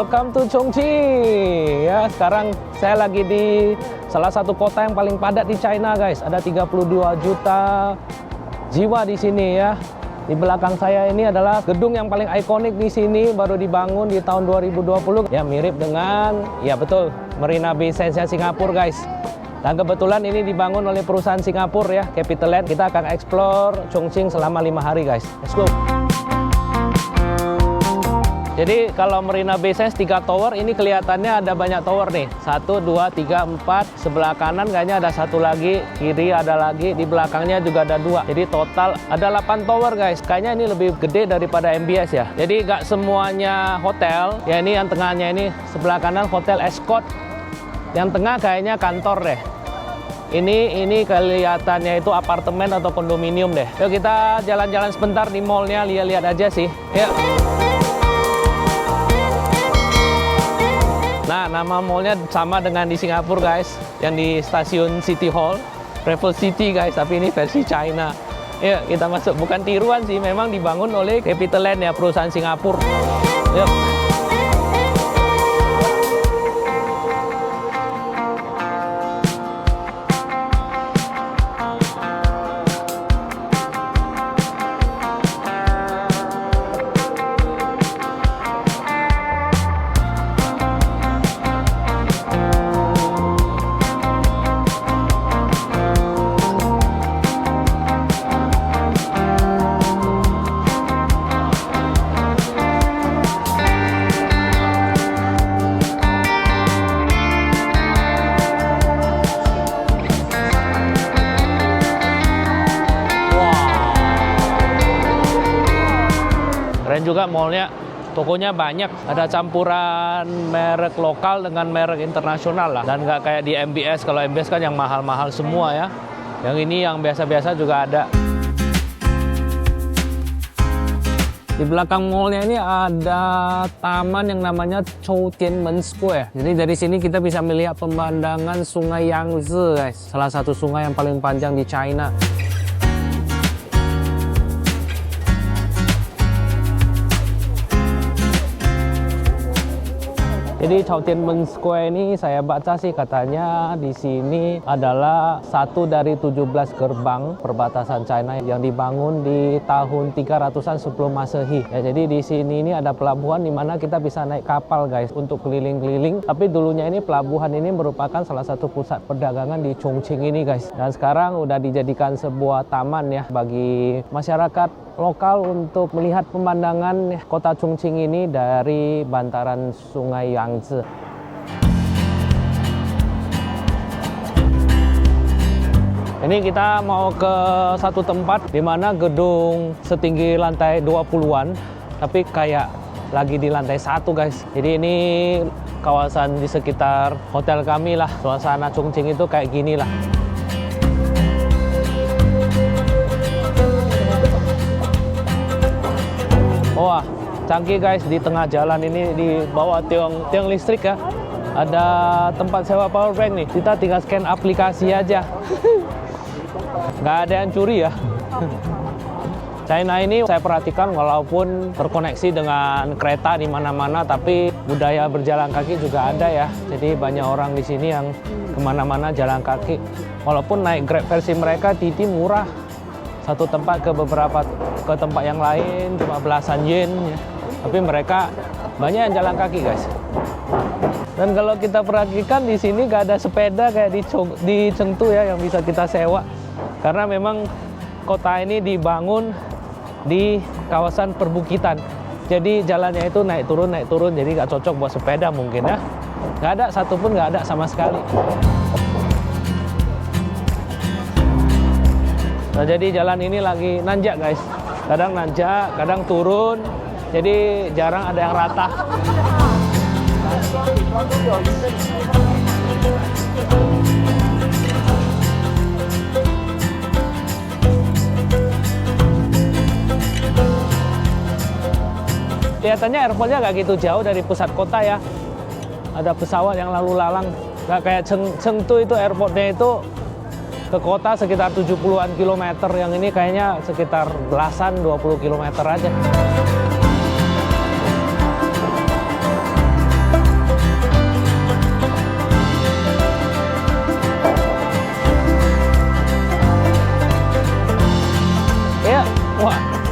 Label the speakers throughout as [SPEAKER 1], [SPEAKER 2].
[SPEAKER 1] welcome to Chongqing. Ya, sekarang saya lagi di salah satu kota yang paling padat di China, guys. Ada 32 juta jiwa di sini ya. Di belakang saya ini adalah gedung yang paling ikonik di sini, baru dibangun di tahun 2020. Ya, mirip dengan, ya betul, Marina Bay Sands Singapura, guys. Dan kebetulan ini dibangun oleh perusahaan Singapura ya, CapitaLand. Kita akan explore Chongqing selama 5 hari, guys. Let's go. Jadi kalau Marina Bay Sands 3 tower, ini kelihatannya ada banyak tower nih. 1, 2, 3, 4. Sebelah kanan kayaknya ada 1 lagi, kiri ada lagi, di belakangnya juga ada 2. Jadi total ada 8 tower, guys. Kayaknya ini lebih gede daripada MBS ya. Jadi nggak semuanya hotel. Ya, ini yang tengahnya ini, sebelah kanan Hotel Escort. Yang tengah kayaknya kantor deh. Ini kelihatannya itu apartemen atau kondominium deh. Yuk kita jalan-jalan sebentar di mallnya, lihat-lihat aja sih. Yuk. Nah, nama mallnya sama dengan di Singapura, guys. Yang di stasiun City Hall, Raffles City, guys. Tapi ini versi China. Yuk, kita masuk. Bukan tiruan sih, memang dibangun oleh CapitaLand ya, perusahaan Singapura. Yuk. Keren juga mallnya, tokonya banyak, ada campuran merek lokal dengan merek internasional lah, dan nggak kayak di MBS. Kalau MBS kan yang mahal-mahal semua ya, yang ini yang biasa-biasa juga ada. Di belakang mallnya ini ada taman yang namanya Choudianmen Square. Jadi dari sini kita bisa melihat pemandangan Sungai Yangtze, guys, salah satu sungai yang paling panjang di China. Jadi Choudianmen Square ini saya baca sih katanya di sini adalah satu dari 17 gerbang perbatasan China yang dibangun di tahun 300-an sebelum Masehi. Ya, jadi di sini ini ada pelabuhan di mana kita bisa naik kapal, guys, untuk keliling-keliling. Tapi dulunya ini pelabuhan ini merupakan salah satu pusat perdagangan di Chongqing ini, guys. Dan sekarang udah dijadikan sebuah taman ya bagi masyarakat lokal untuk melihat pemandangan kota Chongqing ini dari bantaran Sungai Yangtze. Ini kita mau ke satu tempat di mana gedung setinggi lantai 20-an, tapi kayak lagi di lantai 1, guys. Jadi ini kawasan di sekitar hotel kami lah. Suasana Chongqing itu kayak gini lah. Wah, canggih, guys. Di tengah jalan ini, di bawah tiang listrik ya, ada tempat sewa power bank nih. Kita tinggal scan aplikasi aja. Nggak ada yang curi ya. China ini saya perhatikan walaupun terkoneksi dengan kereta di mana-mana, tapi budaya berjalan kaki juga ada ya. Jadi banyak orang di sini yang kemana-mana jalan kaki. Walaupun naik Grab versi mereka Didi murah. Satu tempat ke tempat yang lain cuma belasan yen ya. Tapi mereka banyak yang jalan kaki, guys. Dan kalau kita perhatikan di sini gak ada sepeda kayak di Chengdu ya yang bisa kita sewa. Karena memang kota ini dibangun di kawasan perbukitan. Jadi jalannya itu naik turun, jadi gak cocok buat sepeda mungkin ya. Gak ada, satupun gak ada sama sekali. Nah, jadi jalan ini lagi nanjak, guys. Kadang nanjak, kadang turun. Jadi jarang ada yang rata. Kelihatannya airportnya nggak gitu jauh dari pusat kota ya. Ada pesawat yang lalu lalang. Nggak kayak Chengdu itu airportnya itu ke kota sekitar 70-an kilometer. Yang ini kayaknya sekitar belasan, 20 kilometer aja.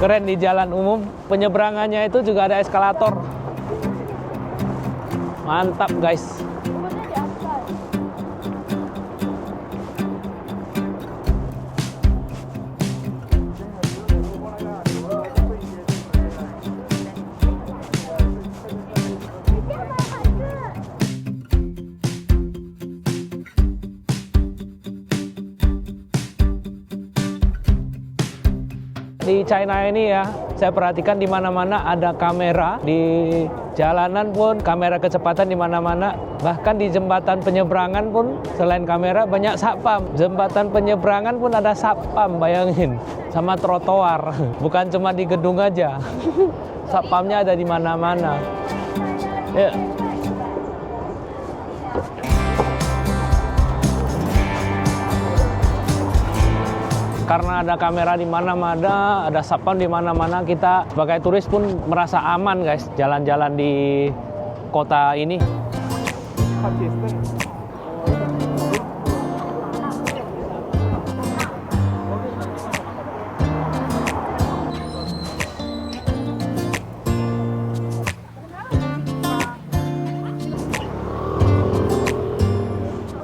[SPEAKER 1] Keren di jalan umum. Penyeberangannya itu juga ada eskalator. Mantap guys. Di China ini ya, saya perhatikan di mana-mana ada kamera, di jalanan pun kamera kecepatan di mana-mana, bahkan di jembatan penyeberangan pun selain kamera banyak satpam. Jembatan penyeberangan pun ada satpam, bayangin, sama trotoar, bukan cuma di gedung aja. Satpamnya ada di mana-mana. Ya. Karena ada kamera di mana-mana, ada satpam di mana-mana, kita sebagai turis pun merasa aman guys jalan-jalan di kota ini.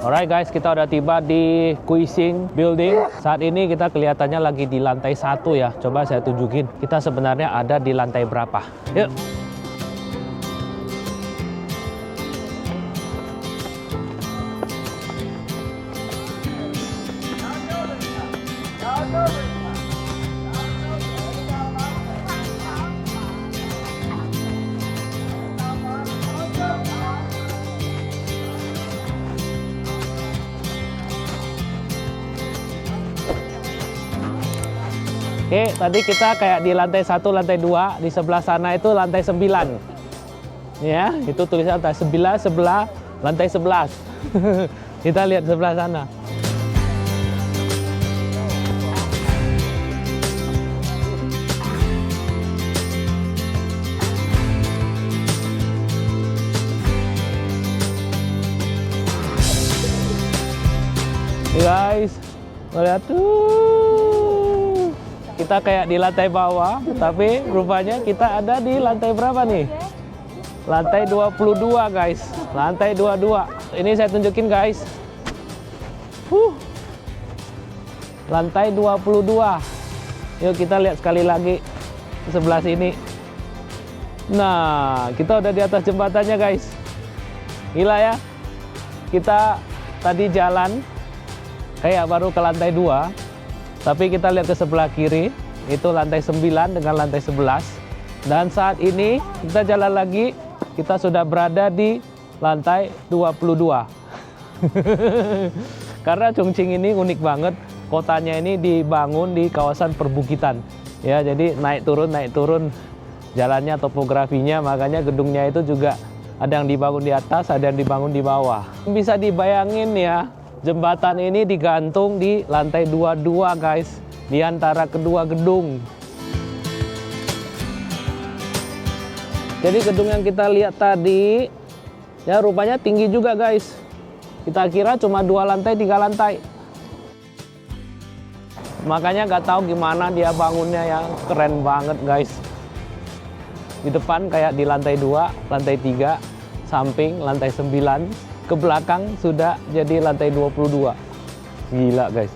[SPEAKER 1] Alright guys, kita udah tiba di Kuising Building. Saat ini kita kelihatannya lagi di lantai 1 ya. Coba saya tunjukin, kita sebenarnya ada di lantai berapa. Yuk. Oke, tadi kita kayak di lantai 1, lantai 2, di sebelah sana itu lantai 9. Ya, itu tulisan lantai 9, sebelah lantai 11. Kita lihat sebelah sana. Guys, lihat tuh. Kita kayak di lantai bawah, tapi rupanya kita ada di lantai berapa nih? Lantai 22 guys, lantai 22. Ini saya tunjukin guys. Lantai 22. Yuk kita lihat sekali lagi di sebelah sini. Nah, kita udah di atas jembatannya guys. Gila ya. Kita tadi jalan kayak baru ke lantai 2. Tapi kita lihat ke sebelah kiri, itu lantai 9 dengan lantai 11. Dan saat ini kita jalan lagi, kita sudah berada di lantai 22. Karena Chongqing ini unik banget, kotanya ini dibangun di kawasan perbukitan. Ya, jadi naik turun, jalannya, topografinya, makanya gedungnya itu juga ada yang dibangun di atas, ada yang dibangun di bawah. Bisa dibayangin ya, jembatan ini digantung di lantai 22 guys, di antara kedua gedung. Jadi gedung yang kita lihat tadi, ya rupanya tinggi juga guys. Kita kira cuma 2 lantai, 3 lantai. Makanya nggak tahu gimana dia bangunnya ya, keren banget guys. Di depan kayak di lantai 2, lantai 3, samping lantai 9. Ke belakang sudah jadi lantai 22. Gila guys.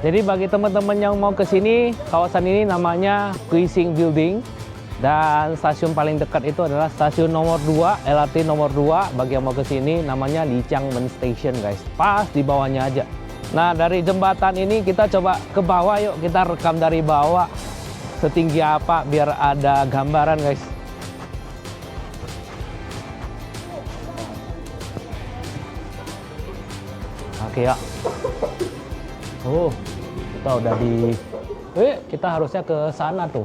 [SPEAKER 1] Jadi bagi teman-teman yang mau ke sini, kawasan ini namanya Kuising Building. Dan stasiun paling dekat itu adalah stasiun nomor 2, LRT nomor 2. Bagi yang mau ke sini namanya Lijiangmen Station guys. Pas di bawahnya aja. Nah, dari jembatan ini kita coba ke bawah yuk. Kita rekam dari bawah. Setinggi apa biar ada gambaran guys. Oke ya. Oh, kita udah di... kita harusnya ke sana tuh.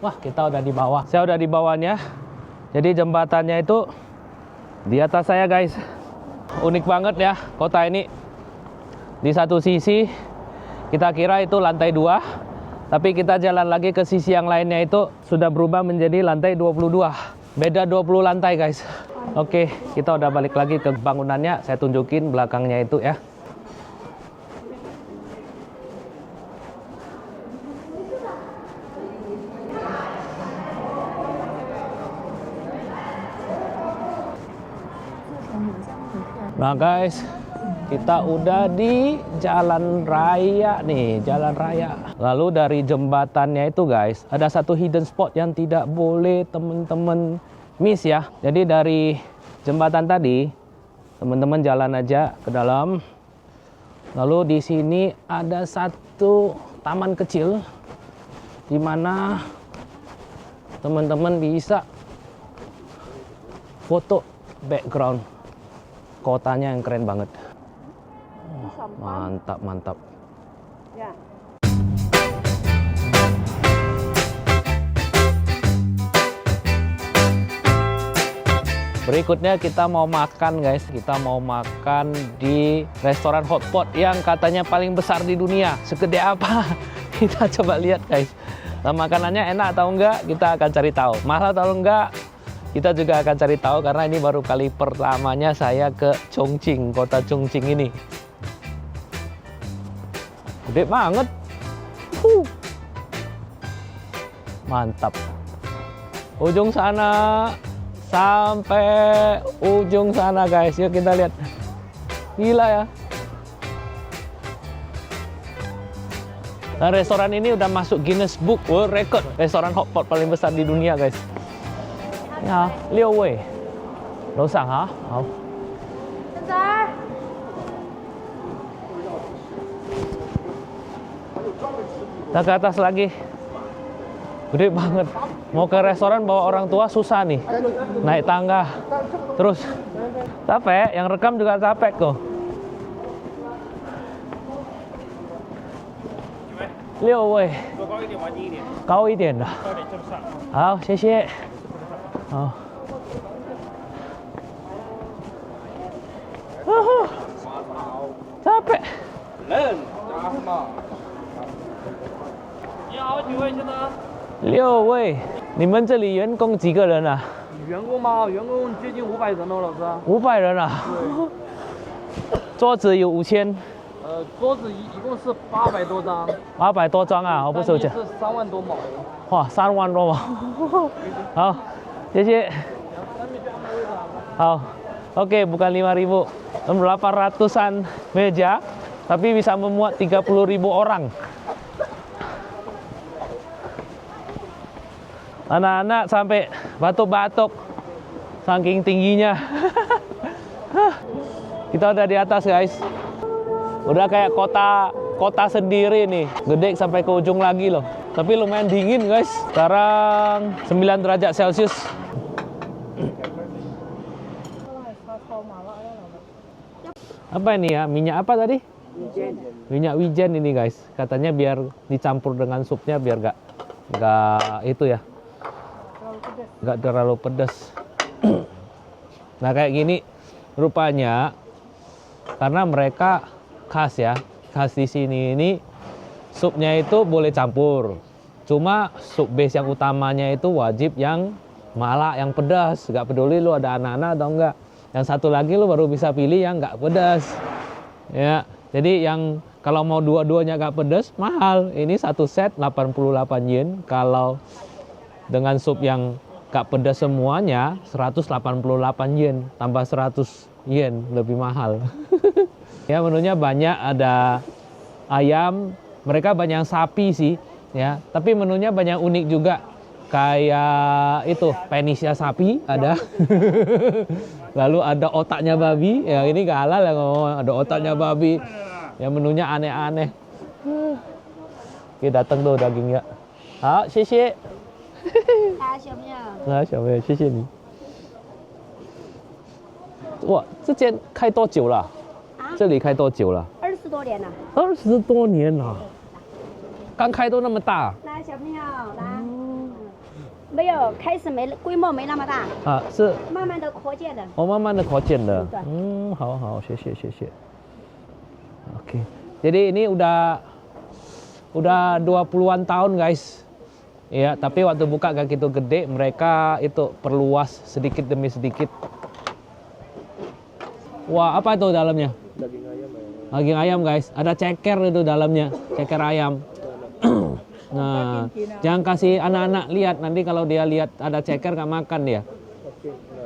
[SPEAKER 1] Wah, kita udah di bawah. Saya udah di bawahnya. Jadi jembatannya itu di atas saya guys. Unik banget ya kota ini. Di satu sisi kita kira itu lantai 2. Tapi kita jalan lagi ke sisi yang lainnya itu sudah berubah menjadi lantai 22. Beda 20 lantai guys. Oke, kita udah balik lagi ke bangunannya. Saya tunjukin belakangnya itu ya. Nah guys, kita udah di jalan raya nih, jalan raya. Lalu dari jembatannya itu guys, ada satu hidden spot yang tidak boleh teman-teman miss ya. Jadi dari jembatan tadi, teman-teman jalan aja ke dalam. Lalu di sini ada satu taman kecil di mana teman-teman bisa foto background kotanya yang keren banget. Mantap, mantap. Ya. Berikutnya kita mau makan guys. Kita mau makan di restoran hotpot yang katanya paling besar di dunia. Segede apa? Kita coba lihat guys. Nah, makanannya enak atau enggak? Kita akan cari tahu. Mahal atau enggak? Kita juga akan cari tahu karena ini baru kali pertamanya saya ke Chongqing, kota Chongqing ini. Gede banget. Mantap. Ujung sana sampai ujung sana guys. Yuk kita lihat. Gila ya. Nah, restoran ini udah masuk Guinness Book World Record. Restoran hotpot paling besar di dunia guys. Ya, 6 位，楼上啊，好。Kita ke atas lagi. Gede banget. Mau ke restoran bawa orang tua susah nih. Naik tangga. Terus capek, yang rekam juga capek kok. 6 位，高一点的。好，谢谢。好。capek. 你好，几位先生？6位。你们这里员工几个人啊？
[SPEAKER 2] 员工吗？员工接近500人哦，老师。
[SPEAKER 1] 500人啊？桌子有5000。
[SPEAKER 2] 桌子一共是800多张。
[SPEAKER 1] 800多张啊，我不收钱。
[SPEAKER 2] 是3万多毛。
[SPEAKER 1] 哇，3万多毛。好，谢谢。好, oke, bukan 5.000, 800-an meja, tapi bisa memuat 30.000 orang. Anak-anak sampai batuk-batuk, saking tingginya. Kita udah di atas guys, udah kayak kota sendiri nih, gede sampai ke ujung lagi loh. Tapi lumayan dingin guys, sekarang 9 derajat Celcius. Apa ini ya? Minyak apa tadi?
[SPEAKER 2] Wijen.
[SPEAKER 1] Minyak wijen ini guys. Katanya biar dicampur dengan supnya biar nggak itu ya. Nggak terlalu pedas. Nah kayak gini rupanya karena mereka khas ya. Khas di sini ini supnya itu boleh campur. Cuma sup base yang utamanya itu wajib yang malak, yang pedas. Nggak peduli lu ada anak-anak atau enggak. Yang satu lagi lu baru bisa pilih yang nggak pedas. Ya, jadi yang kalau mau dua-duanya nggak pedas mahal. Ini satu set 88 yen. Kalau dengan sup yang nggak pedas semuanya 188 yen. Tambah 100 yen lebih mahal. Ya menunya banyak, ada ayam. Mereka banyak sapi sih. Ya, tapi menunya banyak unik juga. Kayak itu penisnya sapi ada. Lalu ada otaknya babi, ya ini gak halal ya ngomong, ada otaknya babi. Ya menunya aneh-aneh. Oke datang tuh dagingnya. Ah, xie. Ah, 小朋友。啊，小朋友，谢谢你。哇，这间开多久了？啊？这里开多久了？20多年了。20多年了。刚开都那么大。来，小朋友，来。没有，开始规模没那么大啊，是慢慢的扩建的。哦，慢慢的扩建的。好，谢谢。Oke, jadi ini udah 20-an tahun guys. Ya, tapi waktu buka gak gitu gede, mereka itu perluas sedikit demi sedikit. Wah, apa itu dalamnya? Daging ayam. Daging ayam guys, ada ceker itu dalamnya, ceker ayam. Nah, jangan kasih anak-anak lihat, nanti kalau dia lihat ada ceker gak makan dia.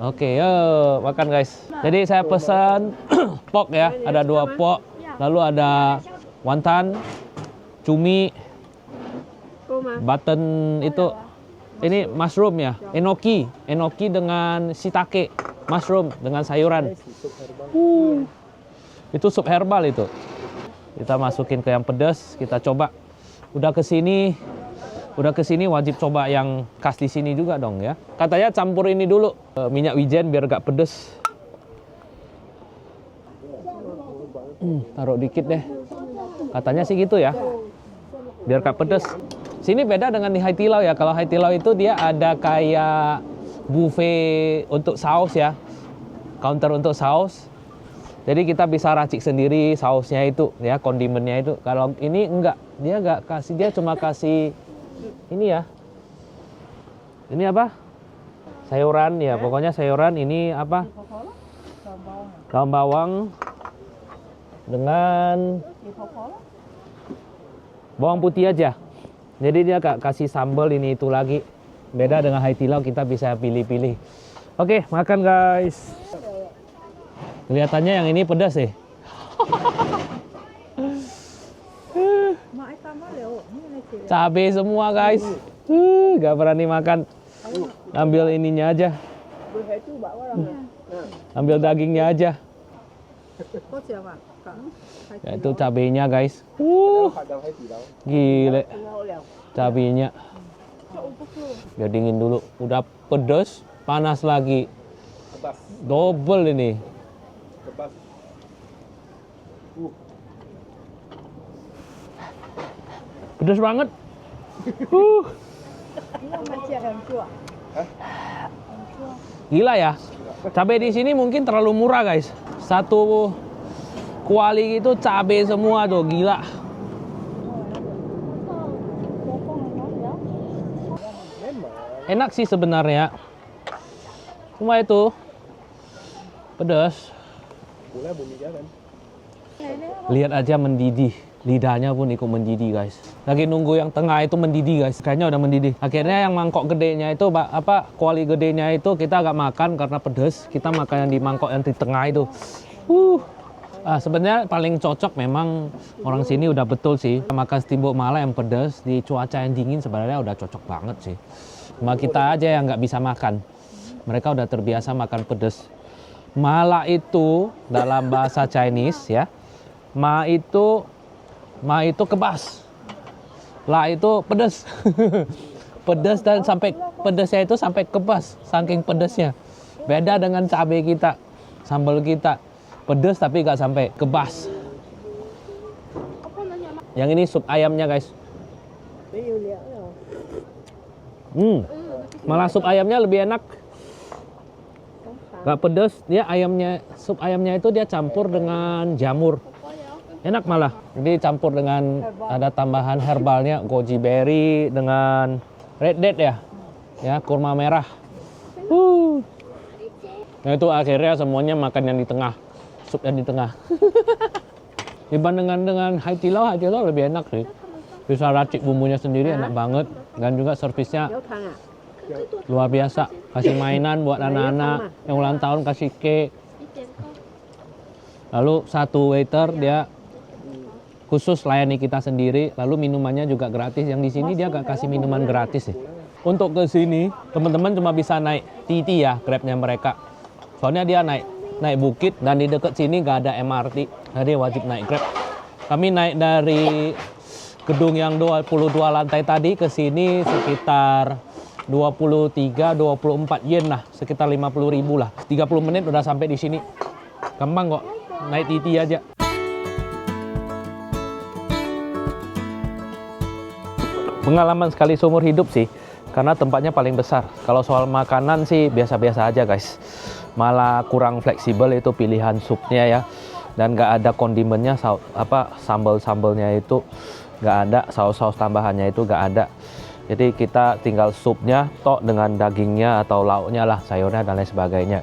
[SPEAKER 1] Oke, yuk makan guys. Jadi saya pesan pok ya, ada 2 pok. Lalu ada wonton, cumi, button itu. Ini mushroom ya, enoki dengan shiitake, mushroom dengan sayuran. Itu sup herbal itu. Kita masukin ke yang pedas, kita coba. Udah kesini wajib coba yang khas di sini juga dong ya. Katanya campur ini dulu minyak wijen biar gak pedes. Taruh dikit deh. Katanya sih gitu ya. Biar gak pedes. Sini beda dengan di Haidilao ya. Kalau Haidilao itu dia ada kayak buffet untuk saus ya. Counter untuk saus. Jadi kita bisa racik sendiri sausnya itu ya, kondimennya itu. Kalau ini enggak, dia enggak kasih, dia cuma kasih ini ya. Ini apa? Sayuran ya, pokoknya sayuran ini apa? Daun bawang dengan bawang putih aja. Jadi dia enggak kasih sambal ini itu lagi. Beda dengan Haidilao, kita bisa pilih-pilih. Oke, makan guys. Kelihatannya yang ini pedas sih. Cabai semua guys. Gak berani makan. Ambil ininya aja. Ambil dagingnya aja. Ya, itu cabainya guys. Gile. Cabainya. Biar dingin dulu. Udah pedas, panas lagi. Double ini. Pedas banget. Gila ya. Cabai di sini mungkin terlalu murah guys. Satu kuali itu cabai semua tuh, gila. Enak sih sebenarnya. Cuma itu pedas. Lihat aja mendidih. Lidahnya pun ikut mendidih guys. Lagi nunggu yang tengah itu mendidih guys. Kayaknya udah mendidih. Akhirnya yang mangkok gedenya itu kuali gedenya itu kita agak makan karena pedas. Kita makan yang di mangkok yang di tengah itu. Sebenarnya paling cocok memang orang sini udah betul sih. Makan steamboat mala yang pedas di cuaca yang dingin sebenarnya udah cocok banget sih. Cuma kita aja yang nggak bisa makan. Mereka udah terbiasa makan pedas. Mala itu dalam bahasa Chinese ya. Ma itu kebas. La itu pedas. Pedas dan sampai pedasnya itu sampai kebas, saking pedasnya. Beda dengan cabai kita, sambal kita. Pedas tapi nggak sampai kebas. Yang ini sup ayamnya guys. Malah sup ayamnya lebih enak. Nggak pedas, dia sup ayamnya itu dia campur dengan jamur. Enak malah. Jadi campur dengan ada tambahan herbalnya, goji berry dengan red date ya. Ya, kurma merah. Nah itu akhirnya semuanya makan yang di tengah. Sup yang di tengah. Dibandingkan dengan Haidilao lebih enak sih. Bisa racik bumbunya sendiri, enak banget. Dan juga servisnya luar biasa. Kasih mainan buat anak-anak yang ulang tahun, kasih cake. Lalu satu waiter dia khusus layani kita sendiri, lalu minumannya juga gratis. Yang di sini dia gak kasih minuman gratis sih. Untuk ke sini teman-teman cuma bisa naik TT ya, Grabnya mereka. Soalnya dia naik bukit dan di dekat sini gak ada MRT, jadi wajib naik Grab. Kami naik dari gedung yang 22 lantai tadi ke sini sekitar 23-24 yen lah, sekitar 50.000 lah. 30 menit udah sampai di sini. Gampang kok, naik TT aja. Pengalaman sekali seumur hidup sih, karena tempatnya paling besar. Kalau soal makanan sih biasa-biasa aja guys. Malah kurang fleksibel itu pilihan supnya ya. Dan nggak ada kondimennya, sambal-sambalnya itu nggak ada, saus-saus tambahannya itu nggak ada. Jadi kita tinggal supnya tok dengan dagingnya atau lauknya lah, sayurnya dan lain sebagainya.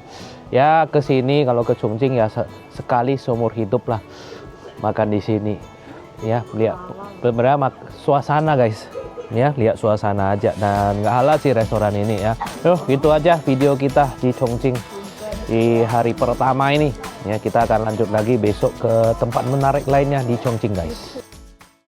[SPEAKER 1] Ya kesini kalau ke Chongqing ya sekali seumur hidup lah makan di sini. Ya lihat beberapa suasana guys. ya, lihat suasana aja. Dan nggak halal sih restoran ini ya. Yuk, gitu aja video kita di Chongqing di hari pertama ini. Ya, kita akan lanjut lagi besok ke tempat menarik lainnya di Chongqing guys.